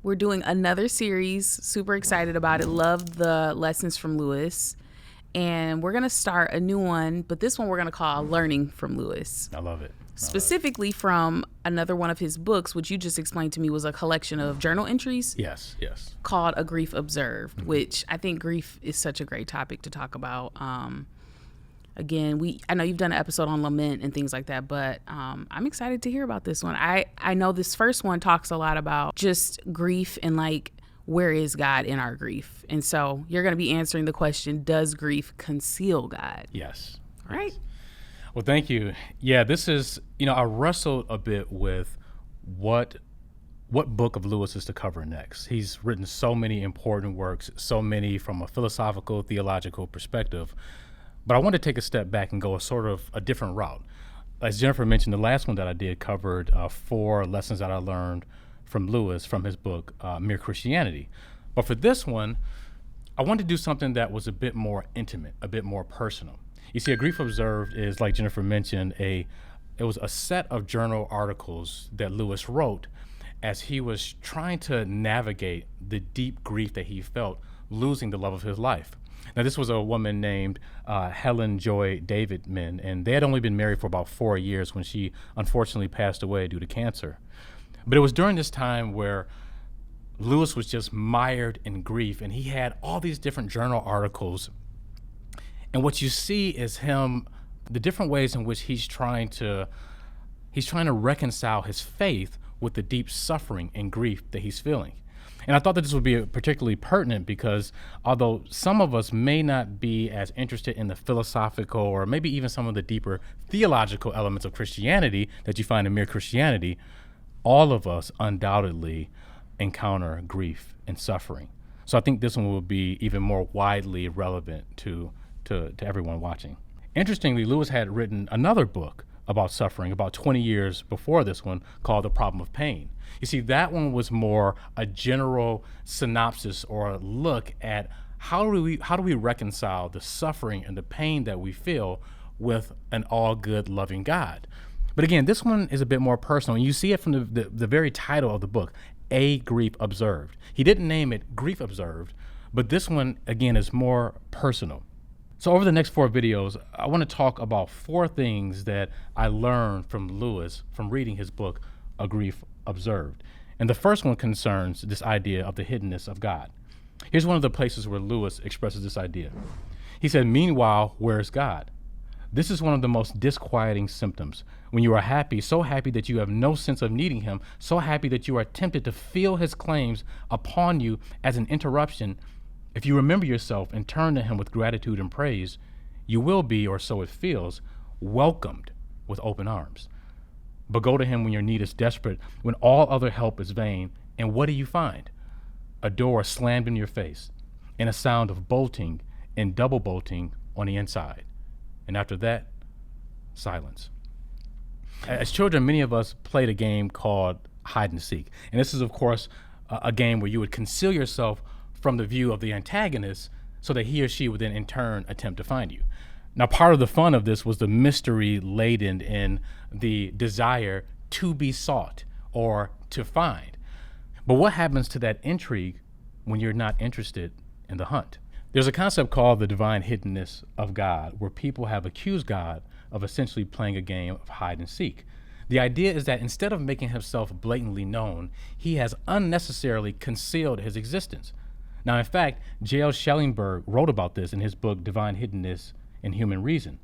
We're doing another series. Super excited about it. Love the lessons from Lewis. And we're going to start a new one, but this one we're going to call Learning from Lewis. I love it. Specifically from another one of his books, which you just explained to me was a collection of journal entries. Yes. Called A Grief Observed, which I think grief is such a great topic to talk about. Again, I know you've done an episode on lament and things like that, but I'm excited to hear about this one. I know this first one talks a lot about just grief and like, where is God in our grief? And so you're going to be answering the question, does grief conceal God? Yes. All right. Yes. Well, thank you. Yeah, this is, I wrestled a bit with what book of Lewis is to cover next. He's written so many important works, so many from a philosophical, theological perspective. But I want to take a step back and go a different route. As Jennifer mentioned, the last one that I did covered 4 lessons that I learned from Lewis from his book, Mere Christianity. But for this one, I wanted to do something that was a bit more intimate, a bit more personal. You see, A Grief Observed is, like Jennifer mentioned, it was a set of journal articles that Lewis wrote as he was trying to navigate the deep grief that he felt losing the love of his life. Now, this was a woman named Helen Joy Davidman, and they had only been married for about 4 years when she unfortunately passed away due to cancer. But it was during this time where Lewis was just mired in grief, and he had all these different journal articles. And what you see is the different ways in which he's trying to reconcile his faith with the deep suffering and grief that he's feeling. And I thought that this would be particularly pertinent because although some of us may not be as interested in the philosophical or maybe even some of the deeper theological elements of Christianity that you find in Mere Christianity, all of us undoubtedly encounter grief and suffering. So I think this one will be even more widely relevant to everyone watching. Interestingly, Lewis had written another book about suffering about 20 years before this one called The Problem of Pain. You see, that one was more a general synopsis or a look at how do we reconcile the suffering and the pain that we feel with an all-good, loving God. But again, this one is a bit more personal, and you see it from the very title of the book, A Grief Observed. He didn't name it Grief Observed, but this one, again, is more personal. So over the next 4 videos, I want to talk about 4 things that I learned from Lewis from reading his book, A Grief Observed. And the first one concerns this idea of the hiddenness of God. Here's one of the places where Lewis expresses this idea. He said, "Meanwhile, where is God? This is one of the most disquieting symptoms. When you are happy, so happy that you have no sense of needing him, so happy that you are tempted to feel his claims upon you as an interruption. If you remember yourself and turn to him with gratitude and praise, you will be, or so it feels, welcomed with open arms. But go to him when your need is desperate, when all other help is vain, and what do you find? A door slammed in your face, and a sound of bolting and double bolting on the inside. And after that, silence." As children, many of us played a game called hide and seek. And this is, of course, a game where you would conceal yourself from the view of the antagonist so that he or she would then in turn attempt to find you. Now, part of the fun of this was the mystery laden in the desire to be sought or to find. But what happens to that intrigue when you're not interested in the hunt? There's a concept called the divine hiddenness of God, where people have accused God of essentially playing a game of hide and seek. The idea is that instead of making himself blatantly known, he has unnecessarily concealed his existence. Now, in fact, J.L. Schellenberg wrote about this in his book, Divine Hiddenness and Human Reason.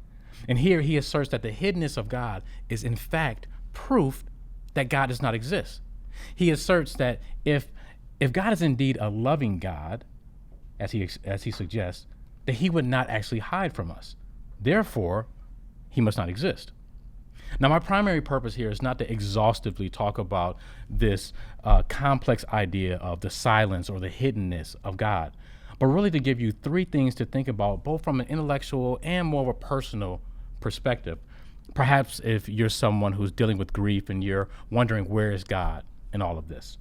And here he asserts that the hiddenness of God is in fact proof that God does not exist. He asserts that if God is indeed a loving God, as he suggests, that he would not actually hide from us. Therefore, he must not exist. Now, my primary purpose here is not to exhaustively talk about this complex idea of the silence or the hiddenness of God, but really to give you 3 things to think about, both from an intellectual and more of a personal perspective. Perhaps if you're someone who's dealing with grief and you're wondering where is God in all of this.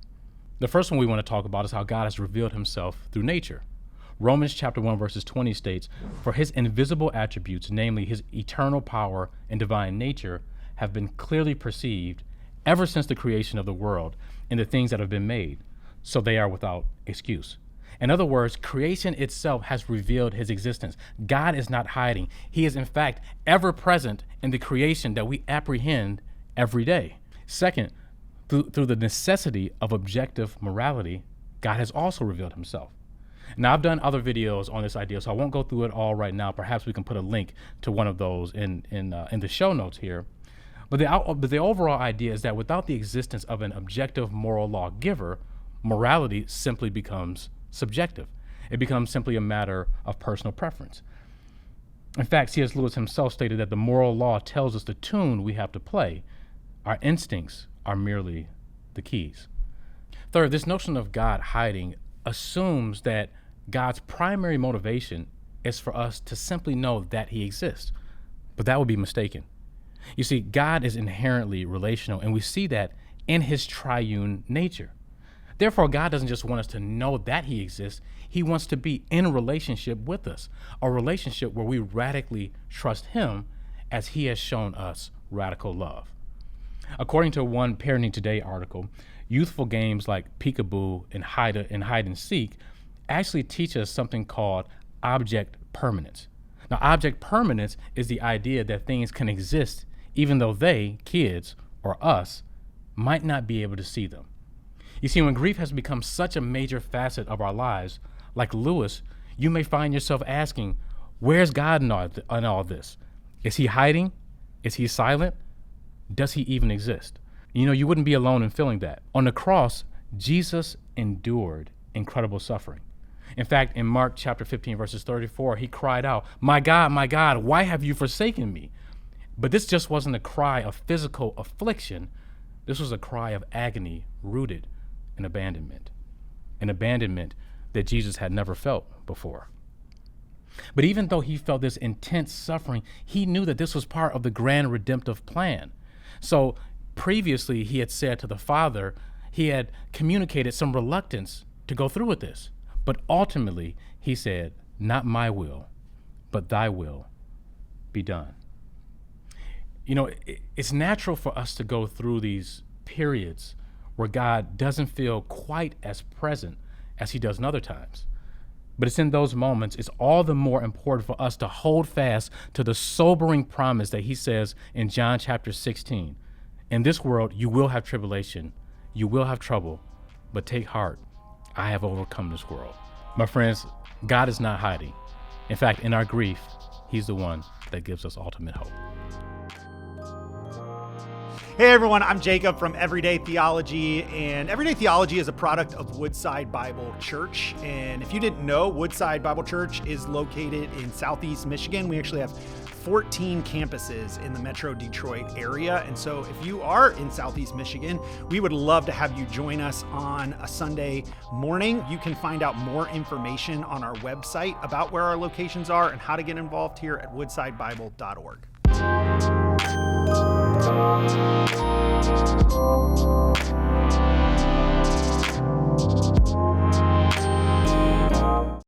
The first one we want to talk about is how God has revealed himself through nature. Romans chapter 1 verses 20 states, "For his invisible attributes, namely his eternal power and divine nature, have been clearly perceived ever since the creation of the world and the things that have been made, so they are without excuse. In other words, creation itself has revealed his existence. God is not hiding. He is, in fact, ever present in the creation that we apprehend every day. Second, through the necessity of objective morality, God has also revealed himself. Now, I've done other videos on this idea, so I won't go through it all right now. Perhaps we can put a link to one of those in the show notes here. But the overall idea is that without the existence of an objective moral lawgiver, morality simply becomes subjective. It becomes simply a matter of personal preference. In fact, C.S. Lewis himself stated that the moral law tells us the tune we have to play. Our instincts are merely the keys. Third, this notion of God hiding assumes that God's primary motivation is for us to simply know that he exists. But that would be mistaken. You see, God is inherently relational, and we see that in his triune nature. Therefore, God doesn't just want us to know that he exists. He wants to be in relationship with us, a relationship where we radically trust him as he has shown us radical love. According to one Parenting Today article, youthful games like peekaboo and hide and seek actually teach us something called object permanence. Now, object permanence is the idea that things can exist even though they, kids, or us, might not be able to see them. You see, when grief has become such a major facet of our lives, like Lewis, you may find yourself asking, where's God in all this? Is he hiding? Is he silent? Does he even exist? You know, you wouldn't be alone in feeling that. On the cross, Jesus endured incredible suffering. In fact, in Mark chapter 15, verses 34, he cried out, my God, why have you forsaken me? But this just wasn't a cry of physical affliction. This was a cry of agony rooted in abandonment, an abandonment that Jesus had never felt before. But even though he felt this intense suffering, he knew that this was part of the grand redemptive plan. So previously he had said to the Father, he had communicated some reluctance to go through with this. But ultimately he said, not my will, but thy will be done. You know, it's natural for us to go through these periods where God doesn't feel quite as present as he does in other times. But it's in those moments, it's all the more important for us to hold fast to the sobering promise that he says in John chapter 16. In this world, you will have tribulation, you will have trouble, but take heart, I have overcome this world. My friends, God is not hiding. In fact, in our grief, he's the one that gives us ultimate hope. Hey everyone, I'm Jacob from Everyday Theology, and Everyday Theology is a product of Woodside Bible Church. And if you didn't know, Woodside Bible Church is located in Southeast Michigan. We actually have 14 campuses in the Metro Detroit area. And so if you are in Southeast Michigan, we would love to have you join us on a Sunday morning. You can find out more information on our website about where our locations are and how to get involved here at woodsidebible.org.